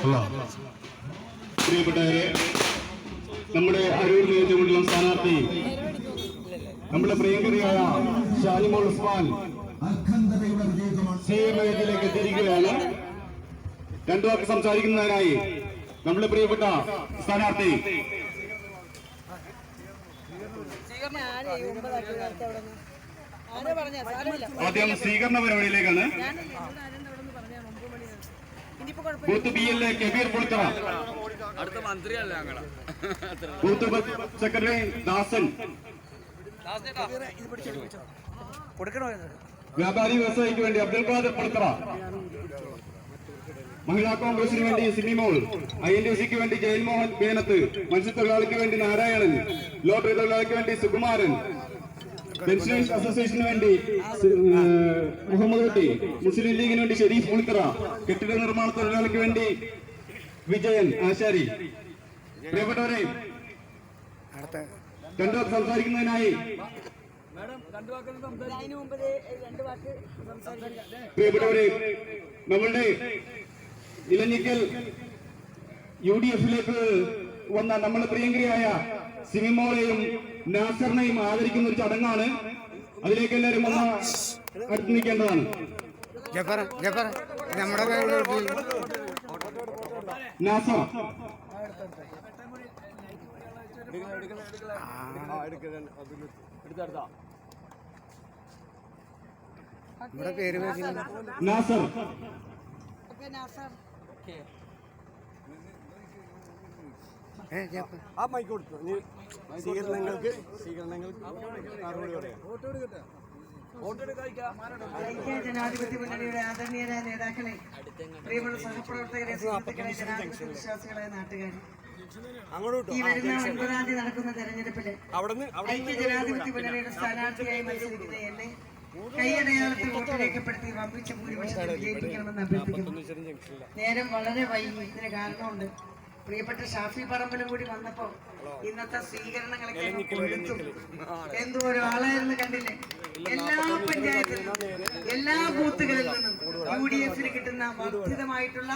പ്രിയപ്പെട്ടവരെ, നമ്മുടെ അരൂർ നിയോജകമണ്ഡലം സ്ഥാനാർത്ഥി നമ്മുടെ പ്രിയങ്കരിയായ ഷാനിമോൾ ഉസ്മാൻ സിഎംഎയിലേക്ക് എത്തിയിരിക്കുകയാണ്. രണ്ടു വാക്ക് സംസാരിക്കുന്നതിനായി നമ്മുടെ പ്രിയപ്പെട്ട സ്ഥാനാർത്ഥി ആദ്യം സ്വീകരണ പരിപാടിയിലേക്കാണ്. Booth BLA Kabir Pulithara, booth secretary Dasan, വ്യാപാരി വ്യവസായിക്ക് വേണ്ടി അബ്ദുൽ ഖാദർ പുളിത്തറ, മഹിളാ കോൺഗ്രസിന് വേണ്ടി സിനിമോൾ, INTUCക്ക് വേണ്ടി ജയൻമോഹൻ ബേനത്ത്, മത്സ്യത്തൊഴിലാളിക്ക് വേണ്ടി നാരായണൻ, ലോട്ടറി തൊഴിലാളിക്ക് വേണ്ടി സുകുമാരൻ, പെൻഷനേഴ്സ് അസോസിയേഷന് വേണ്ടി മുഹമ്മദ് കുട്ടി, മുസ്ലിം ലീഗിന് വേണ്ടി ഷെരീഫ് പുളിത്തറ, കെട്ടിട നിർമ്മാണ തൊഴിലാളിക്ക് വേണ്ടി വിജയൻ ആശാരി. പ്രിയപ്പെട്ടവരെ, രണ്ടു വാക്ക് സംസാരിക്കുന്നതിനായി പ്രിയപ്പെട്ടവരെ, നമ്മളുടെ ഇലഞ്ഞിക്കൽ UDFിലേക്ക് വന്ന നമ്മളെ പ്രിയങ്കരിയായ സിനിമോളെയും നാസറിനെയും ആദരിക്കുന്ന ഒരു ചടങ്ങാണ്. അതിലേക്ക് എല്ലാവരും വന്ന് അടുത്ത് നിൽക്കേണ്ടതാണ്. നാസർ നാസർ ജനാധിപത്യ മുന്നണിയുടെ ആദരണീയരായ നേതാക്കളെ, പ്രിയമുള്ള സഹപ്രവർത്തകരെ, സുഹൃത്തുക്കളെ, ജനാധിപത്യ വിശ്വാസികളായ നാട്ടുകാരെ, ഈ വരുന്ന 9-ാം തീയതി നടക്കുന്ന തെരഞ്ഞെടുപ്പില് ഐക്യ ജനാധിപത്യ മുന്നണിയുടെ സ്ഥാനാർത്ഥിയായി മത്സരിക്കുന്ന എന്നെ കൈയടയാളത്തിൽ വോട്ട് രേഖപ്പെടുത്തി വമ്പിച്ച ഭൂരിപക്ഷത്തിൽ വിജയിപ്പിക്കണമെന്ന് അഭ്യർത്ഥിക്കുന്നു. നേരം വളരെ വൈകി. ഇതിന് കാരണമുണ്ട്. പ്രിയപ്പെട്ട ഷാഫി പറമ്പലും കൂടി വന്നപ്പോ ഇന്നത്തെ സ്വീകരണങ്ങളൊക്കെ എന്തോ ഒരാളായിരുന്നു, കണ്ടില്ലേ? എല്ലാ പഞ്ചായത്തിലും എല്ലാ ബൂത്തുകളിൽ നിന്നും UDFന് കിട്ടുന്ന വർദ്ധിതമായിട്ടുള്ള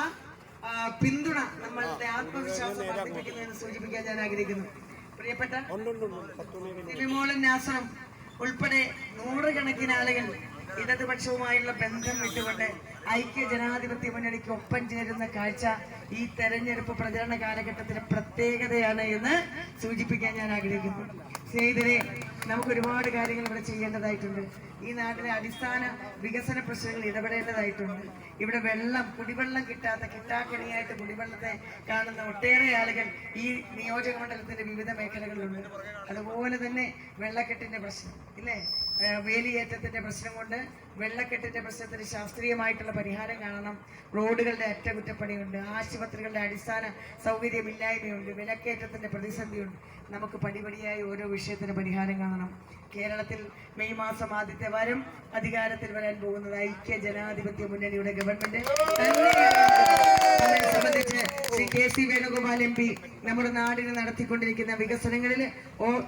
പിന്തുണ നമ്മളുടെ ആത്മവിശ്വാസം വർദ്ധിപ്പിക്കുന്നതിന് സൂചിപ്പിക്കാൻ ഞാൻ ആഗ്രഹിക്കുന്നു. പ്രിയപ്പെട്ട സിനിമോളും നാസറും ഉൾപ്പെടെ നൂറുകണക്കിന് ആളുകൾ ഇടതുപക്ഷവുമായുള്ള ബന്ധം വിട്ടുകൊണ്ട് ഐക്യ ജനാധിപത്യ മുന്നണിക്ക് ഒപ്പം ചേരുന്ന കാഴ്ച ഈ തെരഞ്ഞെടുപ്പ് പ്രചരണ കാലഘട്ടത്തിലെ പ്രത്യേകതയാണ് എന്ന് സൂചിപ്പിക്കാൻ ഞാൻ ആഗ്രഹിക്കുന്നു. സ്നേഹിതരെ, നമുക്ക് ഒരുപാട് കാര്യങ്ങൾ ഇവിടെ ചെയ്യേണ്ടതായിട്ടുണ്ട്. ഈ നാട്ടിലെ അടിസ്ഥാന വികസന പ്രശ്നങ്ങൾ ഇടപെടേണ്ടതായിട്ടുണ്ട്. ഇവിടെ കുടിവെള്ളം കിട്ടാക്കണിയായിട്ട് കുടിവെള്ളത്തെ കാണുന്ന ഒട്ടേറെ ആളുകൾ ഈ നിയോജകമണ്ഡലത്തിന്റെ വിവിധ മേഖലകളിലുണ്ട്. അതുപോലെ തന്നെ വെള്ളക്കെട്ടിന്റെ പ്രശ്നം ഇല്ലേ, വേലിയേറ്റത്തിന്റെ പ്രശ്നം കൊണ്ട് വെള്ളക്കെട്ടിന്റെ പ്രശ്നത്തിന് ശാസ്ത്രീയമായിട്ടുള്ള പരിഹാരം കാണണം. റോഡുകളുടെ അറ്റകുറ്റപ്പണിയുണ്ട്, ആശുപത്രികളുടെ അടിസ്ഥാന സൗകര്യമില്ലായ്മയുണ്ട്, വിലക്കയറ്റത്തിന്റെ പ്രതിസന്ധിയുണ്ട്. നമുക്ക് പടിപടിയായി ഓരോ വിഷയത്തിന് പരിഹാരം കാണണം. കേരളത്തിൽ മെയ് മാസം ആദ്യത്തെ വാരം അധികാരത്തിൽ വരാൻ പോകുന്നത് ഐക്യ ജനാധിപത്യ മുന്നണിയുടെ ഗവൺമെന്റ് തന്നെയാണ്. സംബന്ധിച്ച് ശ്രീ KC വേണുഗോപാൽ MP നമ്മുടെ നാടിന് നടത്തിക്കൊണ്ടിരിക്കുന്ന വികസനങ്ങളിൽ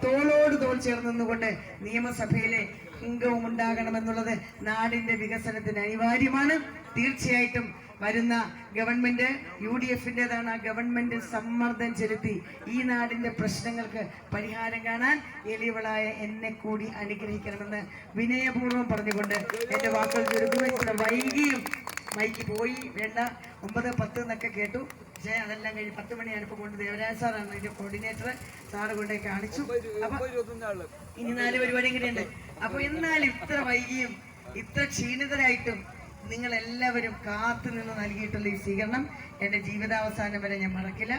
തോളോട് തോൾ ചേർന്നുകൊണ്ട് നിയമസഭയിലെ അംഗവും ഉണ്ടാകണമെന്നുള്ളത് നാടിന്റെ വികസനത്തിന് അനിവാര്യമാണ്. തീർച്ചയായിട്ടും വരുന്ന ഗവൺമെന്റ് UDFന്റേതാണ്. ആ ഗവൺമെന്റ് സമ്മർദ്ദം ചെലുത്തി ഈ നാടിന്റെ പ്രശ്നങ്ങൾക്ക് പരിഹാരം കാണാൻ എളിയവളായ എന്നെ കൂടി അനുഗ്രഹിക്കണമെന്ന് വിനയപൂർവ്വം പറഞ്ഞുകൊണ്ട് എന്റെ വാക്കുകൾ ചുരുക്കുമെങ്കിൽ വൈകിയും മൈക്ക് പോയി വേണ്ട 9-10 എന്നൊക്കെ കേട്ടു. പക്ഷേ അതെല്ലാം കഴിഞ്ഞ് 10 മണിയാണ് ഇപ്പോൾ കൊണ്ട് ദേവരാജ സാറാണ് ഇതിന്റെ കോർഡിനേറ്റർ. സാറ് കൊണ്ടേ കാണിച്ചു. അപ്പൊ ഇനി 4 പരിപാടിയും കൂടിയുണ്ട്. അപ്പൊ എന്നാലും ഇത്ര വൈകിയും ഇത്ര ക്ഷീണിതരായിട്ടും നിങ്ങൾ എല്ലാവരും കാത്തു നിന്ന് നൽകിയിട്ടുള്ള ഈ സ്വീകരണം എന്റെ ജീവിതാവസാനം വരെ ഞാൻ മറക്കില്ല.